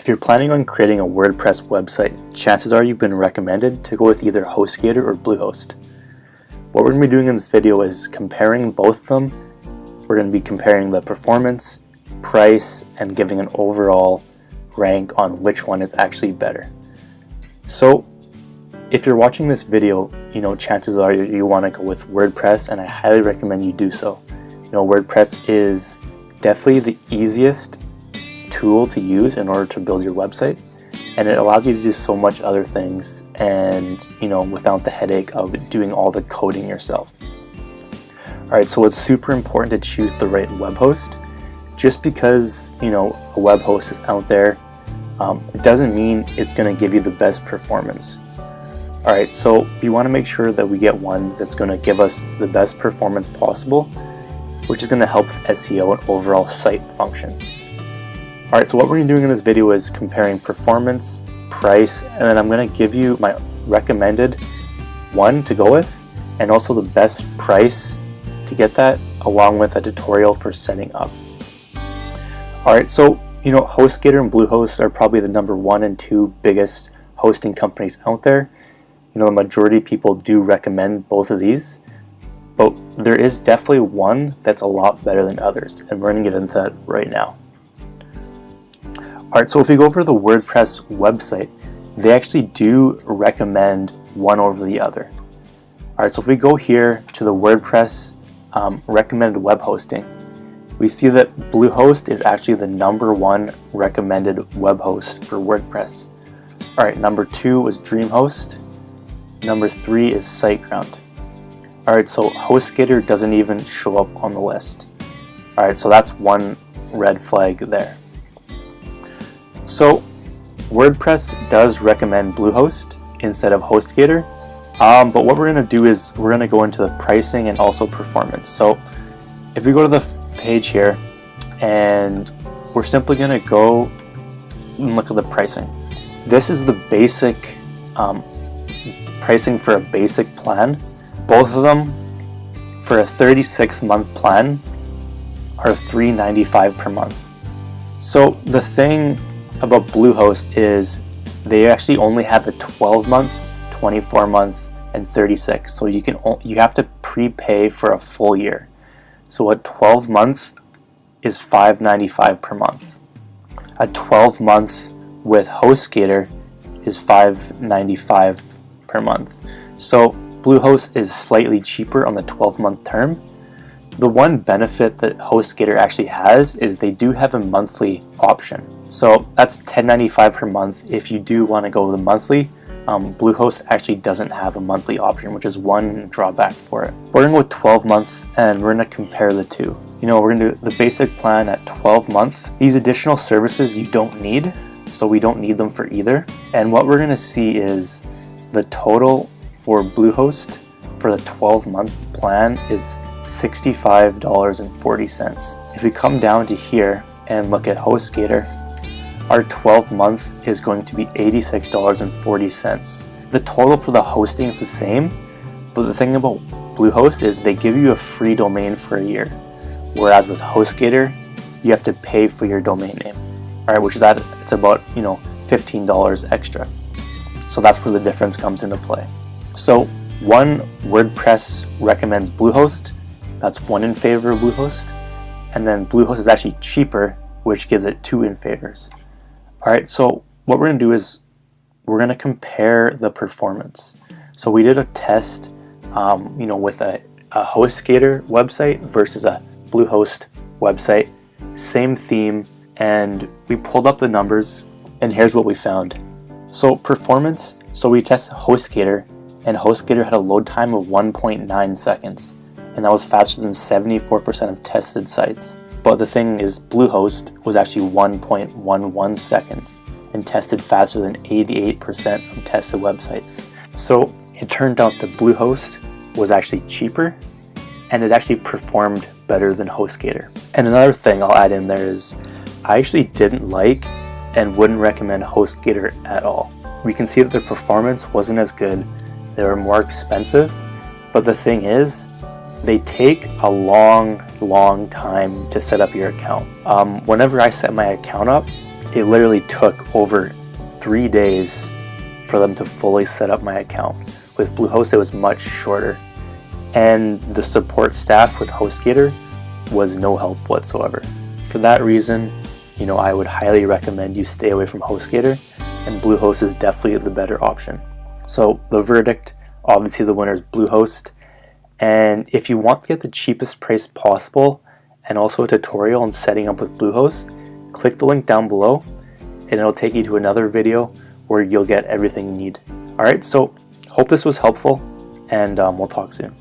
If you're planning on creating a WordPress website, chances are you've been recommended to go with either HostGator or Bluehost. What we're going to be doing in this video is comparing both of them. We're going to be comparing the performance, price, and giving an overall rank on which one is actually better. So if you're watching this video, chances are you want to go with WordPress, and I highly recommend you do so. WordPress is definitely the easiest tool to use in order to build your website, and it allows you to do so much other things and without the headache of doing all the coding yourself. Alright, so it's super important to choose the right web host. Just because a web host is out there, it doesn't mean it's going to give you the best performance. Alright, so we want to make sure that we get one that's going to give us the best performance possible, which is going to help with SEO and overall site function. Alright, so what we're going to be doing in this video is comparing performance, price, and then I'm going to give you my recommended one to go with, and also the best price to get that, along with a tutorial for setting up. Alright, so HostGator and Bluehost are probably the number 1 and 2 biggest hosting companies out there. The majority of people do recommend both of these, but there is definitely one that's a lot better than others, and we're going to get into that right now. Alright, so if we go over the WordPress website, they actually do recommend one over the other. Alright, so if we go here to the WordPress recommended web hosting, we see that Bluehost is actually the number 1 recommended web host for WordPress. Alright, number 2 is DreamHost. Number 3 is SiteGround. Alright, so HostGator doesn't even show up on the list. Alright, so that's one red flag there. So WordPress does recommend Bluehost instead of HostGator, but what we're going to do is we're going to go into the pricing and also performance. So if we go to the page here, and we're simply going to go and look at the pricing. This is the basic pricing for a basic plan. Both of them for a 36-month plan are $3.95 per month. So the thing about Bluehost is they actually only have a 12-month, 24-month, and 36. So you have to prepay for a full year. So a 12-month is $5.95 per month. A 12-month with HostGator is $5.95 per month. So Bluehost is slightly cheaper on the 12-month term. The one benefit that HostGator actually has is they do have a monthly option. So that's $10.95 per month. If you do want to go with the monthly, Bluehost actually doesn't have a monthly option, which is one drawback for it. We're going to go with 12 months, and we're going to compare the two. We're going to do the basic plan at 12 months. These additional services you don't need, so we don't need them for either. And what we're going to see is the total for Bluehost for the 12-month plan is $65.40. If we come down to here and look at HostGator, our 12-month is going to be $86.40. The total for the hosting is the same, but the thing about Bluehost is they give you a free domain for a year, whereas with HostGator, you have to pay for your domain name. Alright, which is it's about $15 extra. So that's where the difference comes into play. So one, WordPress recommends Bluehost. That's 1 in favor of Bluehost. And then Bluehost is actually cheaper, which gives it 2 in favors. Alright, so what we're going to do is we're going to compare the performance. So we did a test with a HostGator website versus a Bluehost website. Same theme, and we pulled up the numbers, and here's what we found. So performance, so we tested HostGator, and HostGator had a load time of 1.9 seconds. And that was faster than 74% of tested sites. But the thing is, Bluehost was actually 1.11 seconds and tested faster than 88% of tested websites. So it turned out that Bluehost was actually cheaper, and it actually performed better than HostGator. And another thing I'll add in there is I actually didn't like and wouldn't recommend HostGator at all. We can see that their performance wasn't as good. They were more expensive, but the thing is, they take a long time to set up your account. Whenever I set my account up, it literally took over 3 days for them to fully set up my account. With Bluehost, it was much shorter. And the support staff with HostGator was no help whatsoever. For that reason, I would highly recommend you stay away from HostGator, and Bluehost is definitely the better option. So the verdict, obviously the winner is Bluehost. And if you want to get the cheapest price possible and also a tutorial on setting up with Bluehost, click the link down below and it'll take you to another video where you'll get everything you need. Alright, so hope this was helpful, and we'll talk soon.